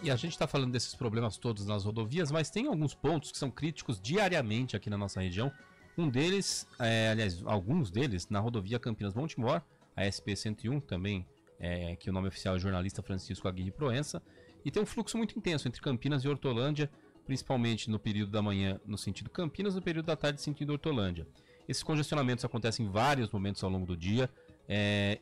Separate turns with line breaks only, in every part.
E a gente está falando desses problemas todos nas rodovias, mas tem alguns pontos que são críticos diariamente aqui na nossa região. Um deles, aliás, alguns deles, na rodovia Campinas-Montemor, a SP-101 também, que o nome oficial é jornalista Francisco Aguirre Proença, e tem um fluxo muito intenso entre Campinas e Hortolândia, principalmente no período da manhã no sentido Campinas, no período da tarde no sentido Hortolândia. Esses congestionamentos acontecem em vários momentos ao longo do dia,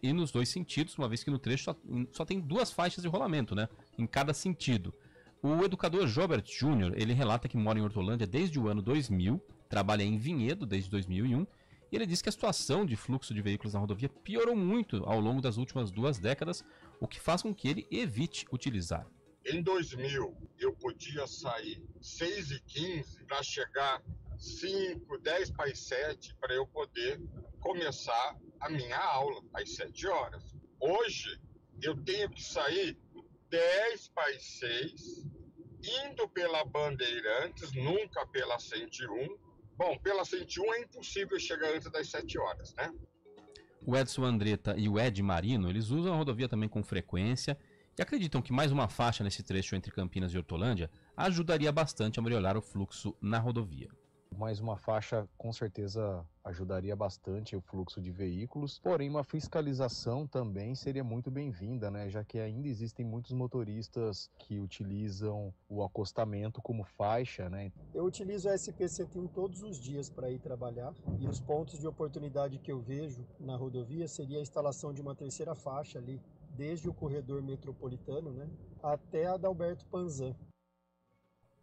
e nos dois sentidos, uma vez que no trecho só tem duas faixas de rolamento, né, em cada sentido. O educador Jobert Júnior, ele relata que mora em Hortolândia desde o ano 2000, trabalha em Vinhedo desde 2001, e ele diz que a situação de fluxo de veículos na rodovia piorou muito ao longo das últimas 2 décadas, o que faz com que ele evite utilizar.
Em 2000, eu podia sair 6h15 para chegar 5, 10 para as 7 para eu poder começar a minha aula às 7 horas. Hoje, eu tenho que sair 10 para as 6, indo pela Bandeirantes, nunca pela 101. Bom, pela 101 é impossível chegar antes das 7 horas, né?
O Edson Andretta e o Ed Marino, eles usam a rodovia também com frequência e acreditam que mais uma faixa nesse trecho entre Campinas e Hortolândia ajudaria bastante a melhorar o fluxo na rodovia.
Mais uma faixa com certeza ajudaria bastante o fluxo de veículos, porém uma fiscalização também seria muito bem-vinda, né? Já que ainda existem muitos motoristas que utilizam o acostamento como faixa, né?
Eu utilizo a SP-101 todos os dias para ir trabalhar e os pontos de oportunidade que eu vejo na rodovia seria a instalação de uma terceira faixa ali, desde o corredor metropolitano, né, até a Adalberto Panzan.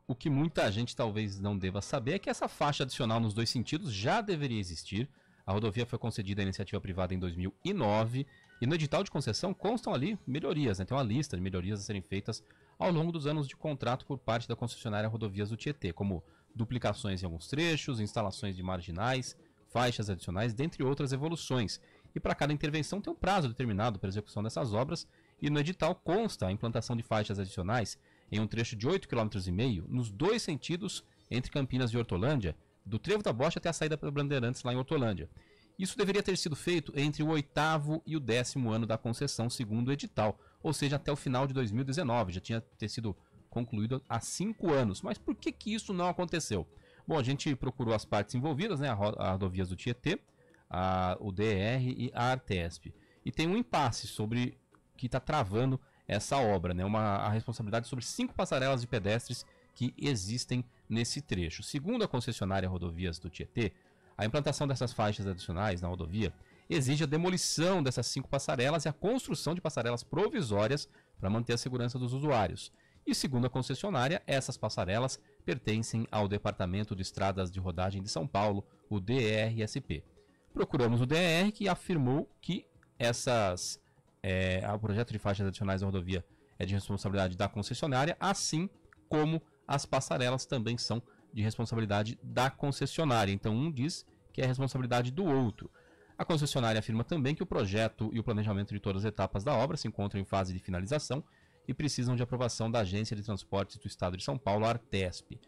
O que muita gente talvez não deva saber é que essa faixa adicional nos dois sentidos já deveria existir. A rodovia foi concedida à iniciativa privada em 2009 e no edital de concessão constam ali melhorias, né? Tem uma lista de melhorias a serem feitas ao longo dos anos de contrato por parte da concessionária Rodovias do Tietê, como duplicações em alguns trechos, instalações de marginais, faixas adicionais, dentre outras evoluções. E para cada intervenção tem um prazo determinado para a execução dessas obras e no edital consta a implantação de faixas adicionais em um trecho de 8,5 km nos dois sentidos entre Campinas e Hortolândia, do Trevo da Bocha até a saída para Bandeirantes lá em Hortolândia. Isso deveria ter sido feito entre o 8º e o 10º ano da concessão, segundo o edital, ou seja, até o final de 2019, já tinha ter sido concluído há 5 anos. Mas por que isso não aconteceu? Bom, a gente procurou as partes envolvidas, né, a Rodovias do Tietê, o DR e a Artesp. E tem um impasse sobre que está travando essa obra, né? A responsabilidade sobre 5 passarelas de pedestres que existem nesse trecho. Segundo a concessionária Rodovias do Tietê, a implantação dessas faixas adicionais na rodovia exige a demolição dessas 5 passarelas e a construção de passarelas provisórias para manter a segurança dos usuários. E segundo a concessionária, essas passarelas pertencem ao Departamento de Estradas de Rodagem de São Paulo, o DRSP. Procuramos o DR, que afirmou que o projeto de faixas adicionais da rodovia é de responsabilidade da concessionária, assim como as passarelas também são de responsabilidade da concessionária. Então um diz que é responsabilidade do outro. A concessionária afirma também que o projeto e o planejamento de todas as etapas da obra se encontram em fase de finalização e precisam de aprovação da Agência de Transportes do Estado de São Paulo, a Artesp.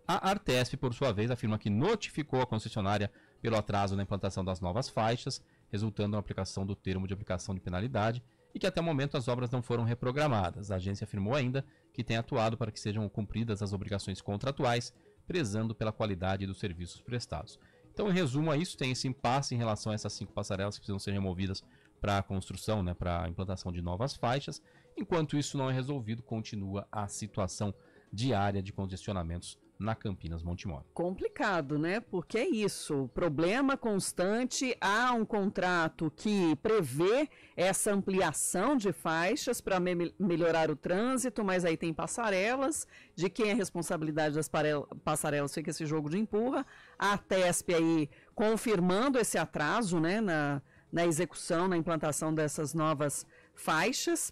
A Artesp, por sua vez, afirma que notificou a concessionária pelo atraso na implantação das novas faixas, resultando na aplicação do termo de aplicação de penalidade, e que até o momento as obras não foram reprogramadas. A agência afirmou ainda que tem atuado para que sejam cumpridas as obrigações contratuais, prezando pela qualidade dos serviços prestados. Então, em resumo a isso, tem esse impasse em relação a essas 5 passarelas que precisam ser removidas para a construção, né, para a implantação de novas faixas. Enquanto isso não é resolvido, continua a situação diária de congestionamentos na Campinas-Montemor.
Complicado, né? Porque é isso, problema constante, há um contrato que prevê essa ampliação de faixas para melhorar o trânsito, mas aí tem passarelas, de quem é a responsabilidade das passarelas fica esse jogo de empurra, a Artesp aí confirmando esse atraso, né, na execução, na implantação dessas novas faixas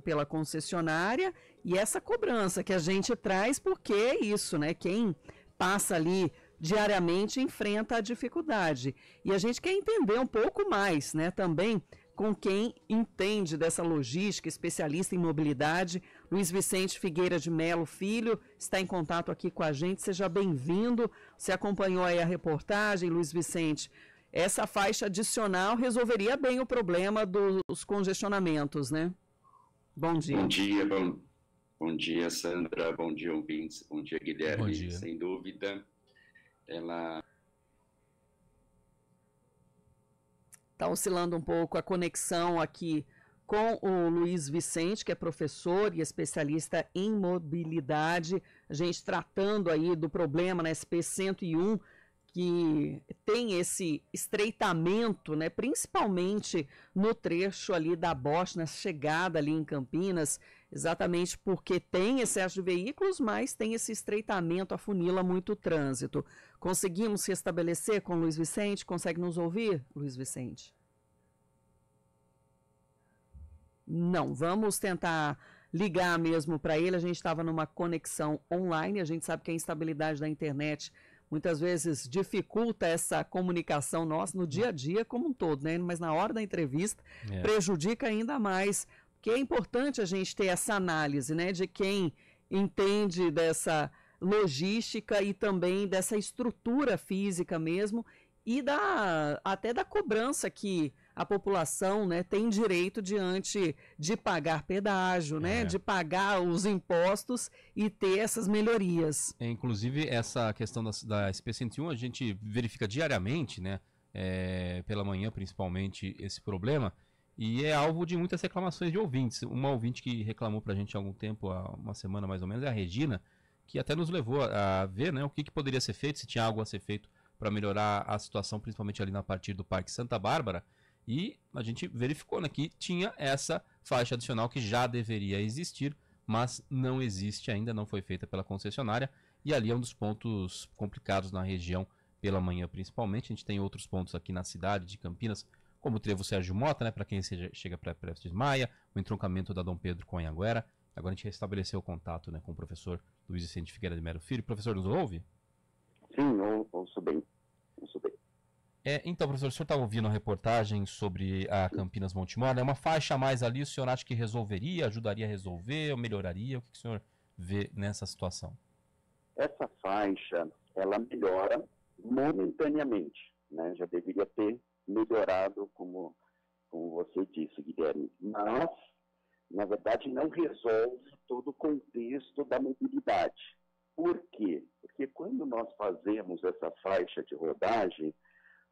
pela concessionária e essa cobrança que a gente traz, porque é isso, né? Quem passa ali diariamente enfrenta a dificuldade. E a gente quer entender um pouco mais, né? Também com quem entende dessa logística, especialista em mobilidade, Luiz Vicente Figueira de Melo Filho, está em contato aqui com a gente. Seja bem-vindo. Você acompanhou aí a reportagem, Luiz Vicente. Essa faixa adicional resolveria bem o problema dos congestionamentos, né? Bom dia.
Bom dia, Sandra. Bom dia, ouvintes. Bom dia, Guilherme.
Bom dia.
Sem dúvida, ela...
Está oscilando um pouco a conexão aqui com o Luiz Vicente, que é professor e especialista em mobilidade, a gente tratando aí do problema na SP-101, que tem esse estreitamento, né, principalmente no trecho ali da Bosch, na chegada ali em Campinas, exatamente porque tem excesso de veículos, mas tem esse estreitamento, afunila muito o trânsito. Conseguimos se estabelecer com o Luiz Vicente? Consegue nos ouvir, Luiz Vicente? Não, vamos tentar ligar mesmo para ele. A gente estava numa conexão online, a gente sabe que a instabilidade da internet muitas vezes dificulta essa comunicação nossa no dia a dia como um todo, né? Mas na hora da entrevista prejudica ainda mais, porque é importante a gente ter essa análise, né, de quem entende dessa logística e também dessa estrutura física mesmo e até da cobrança que a população, né, tem direito diante de pagar pedágio, né, de pagar os impostos e ter essas melhorias.
Inclusive, essa questão da SP-101, a gente verifica diariamente, né, pela manhã principalmente, esse problema, e é alvo de muitas reclamações de ouvintes. Uma ouvinte que reclamou para a gente há algum tempo, há uma semana mais ou menos, é a Regina, que até nos levou a ver, né, o que poderia ser feito, se tinha algo a ser feito para melhorar a situação, principalmente ali na partir do Parque Santa Bárbara. E a gente verificou, né, que tinha essa faixa adicional que já deveria existir, mas não existe ainda, não foi feita pela concessionária. E ali é um dos pontos complicados na região pela manhã, principalmente. A gente tem outros pontos aqui na cidade de Campinas, como o trevo Sérgio Mota, né, para quem chega para Prestes Maia, o entroncamento da Dom Pedro com Anhanguera. Agora a gente restabeleceu o contato, né, com o professor Luiz Vicente Figueira de Melo Filho. Professor, nos ouve?
Sim, ouço bem. Ouço bem.
Então, professor, o senhor estava ouvindo a reportagem sobre a Campinas Montemor, é uma faixa a mais ali, o senhor acha que resolveria, ajudaria a resolver, ou melhoraria? O que o senhor vê nessa situação?
Essa faixa, ela melhora momentaneamente, né? Já deveria ter melhorado, como você disse, Guilherme, mas, na verdade, não resolve todo o contexto da mobilidade. Por quê? Porque quando nós fazemos essa faixa de rodagem,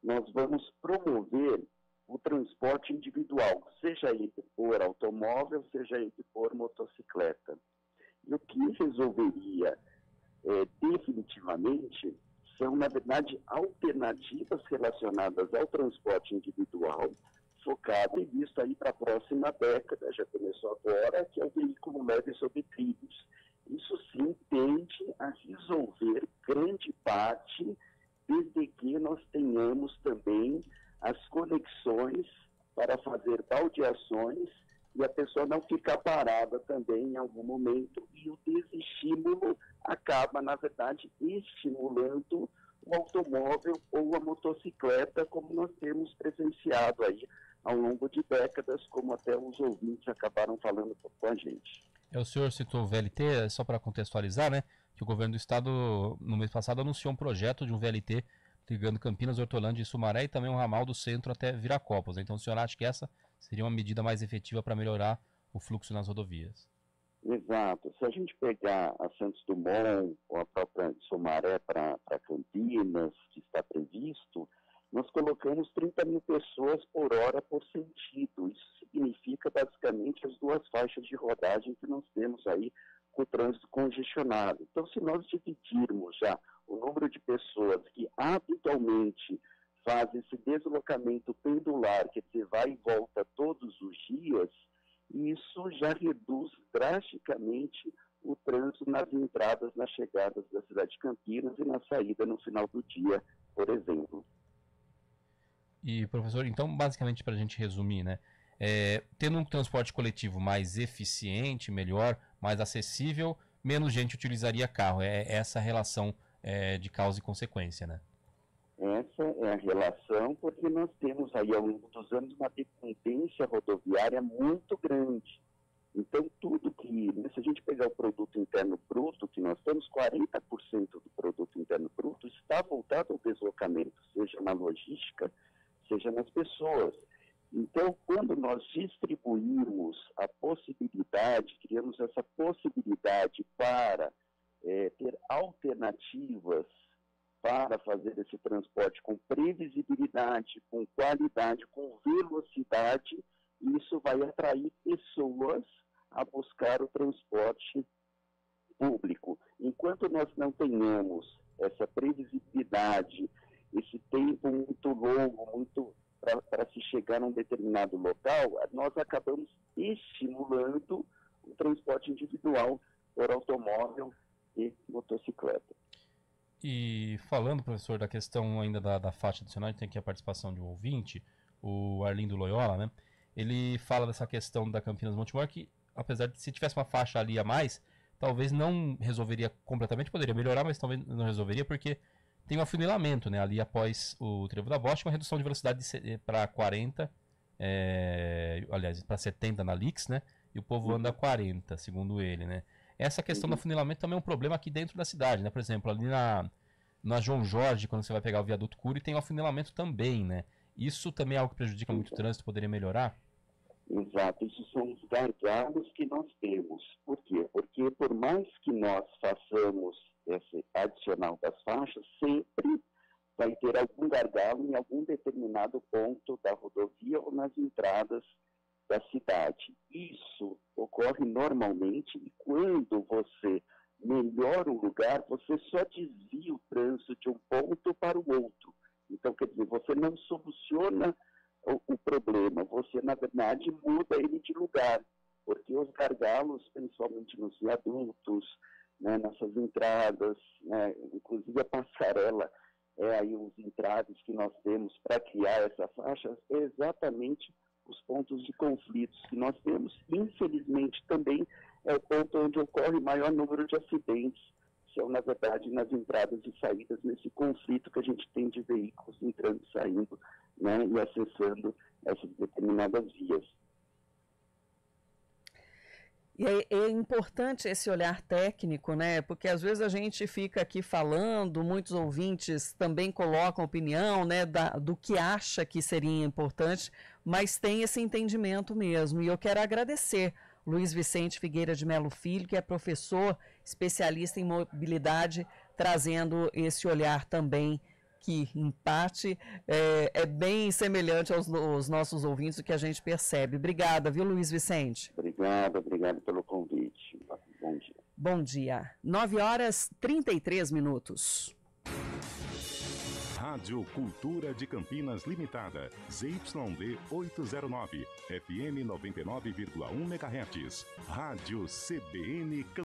nós vamos promover o transporte individual, seja ele por automóvel, seja ele por motocicleta. E o que resolveria definitivamente são, na verdade, alternativas relacionadas ao transporte individual, focado e visto aí para a próxima década, já começou agora, que é o veículo leve sobre trilhos. Isso sim tende a resolver grande parte, desde que nós tenhamos também as conexões para fazer baldeações e a pessoa não ficar parada também em algum momento, e o desestímulo acaba, na verdade, estimulando o automóvel ou a motocicleta, como nós temos presenciado aí ao longo de décadas, como até os ouvintes acabaram falando com a gente.
O senhor citou o VLT, só para contextualizar, né? Que o governo do estado, no mês passado, anunciou um projeto de um VLT ligando Campinas, Hortolândia e Sumaré e também um ramal do centro até Viracopos. Então o senhor acha que essa seria uma medida mais efetiva para melhorar o fluxo nas rodovias?
Exato. Se a gente pegar a Santos Dumont ou a própria Sumaré para Campinas, que está previsto, nós colocamos 30 mil pessoas por hora por sentido. Isso significa basicamente as duas faixas de rodagem que nós temos aí com o trânsito congestionado. Então, se nós dividirmos já o número de pessoas que habitualmente fazem esse deslocamento pendular, quer dizer, vai e volta todos os dias, isso já reduz drasticamente o trânsito nas entradas, nas chegadas da cidade de Campinas e na saída no final do dia, por exemplo.
E, professor, então, basicamente, para a gente resumir, né? Tendo um transporte coletivo mais eficiente, melhor, mais acessível, menos gente utilizaria carro. É essa relação de causa e consequência, né?
Essa é a relação, porque nós temos aí ao longo dos anos uma dependência rodoviária muito grande. Então, tudo que, se a gente pegar o produto interno bruto, que nós temos 40% do produto interno bruto, está voltado ao deslocamento, seja na logística, seja nas pessoas. Então, quando nós distribuirmos a possibilidade, criamos essa possibilidade para ter alternativas para fazer esse transporte com previsibilidade, com qualidade, com velocidade, isso vai atrair pessoas a buscar o transporte público. Enquanto nós não tenhamos essa previsibilidade, esse tempo muito longo, muito para se chegar a um determinado local, nós acabamos estimulando o transporte individual por automóvel e motocicleta.
E falando, professor, da questão ainda da faixa adicional, a gente tem aqui a participação de um ouvinte, o Arlindo Loyola, né? Ele fala dessa questão da Campinas Montemor, que apesar de se tivesse uma faixa ali a mais, talvez não resolveria completamente, poderia melhorar, mas talvez não resolveria, porque tem um afunilamento, né? Ali após o Trevo da Bosta, uma redução de velocidade para 40, aliás, para 70 na Lix, né? E o povo anda a 40, segundo ele, né? Essa questão do afunilamento também é um problema aqui dentro da cidade, né? Por exemplo, ali na João Jorge, quando você vai pegar o viaduto Cury, tem o afunilamento também, né? Isso também é algo que prejudica muito o trânsito, poderia melhorar?
Exato, isso são os gargalos que nós temos. Por quê? Porque por mais que nós façamos esse adicional das faixas, sempre vai ter algum gargalo em algum determinado ponto da rodovia ou nas entradas da cidade. Isso ocorre normalmente e quando você melhora o lugar, você só desvia o trânsito de um ponto para o outro. Então, quer dizer, você não soluciona o problema, você, na verdade, muda ele de lugar, porque os gargalos, principalmente nos viadutos, né, nessas entradas, né, inclusive a passarela, aí os entraves que nós temos para criar essa faixa, é exatamente os pontos de conflitos que nós temos. Infelizmente, também é o ponto onde ocorre maior número de acidentes, são, na verdade, nas entradas e saídas, nesse conflito que a gente tem de veículos entrando e saindo, né, e acessando essas determinadas vias.
E é importante esse olhar técnico, né? Porque às vezes a gente fica aqui falando, muitos ouvintes também colocam opinião, né, do que acha que seria importante, mas tem esse entendimento mesmo. E eu quero agradecer Luiz Vicente Figueira de Melo Filho, que é professor, especialista em mobilidade, trazendo esse olhar também que, em parte, é bem semelhante aos nossos ouvintes, o que a gente percebe. Obrigada, viu, Luiz Vicente?
Obrigado pelo convite. Bom dia.
Bom dia. 9h33.
Rádio Cultura de Campinas Limitada, ZYD 809, FM 99,1 MHz. Rádio CBN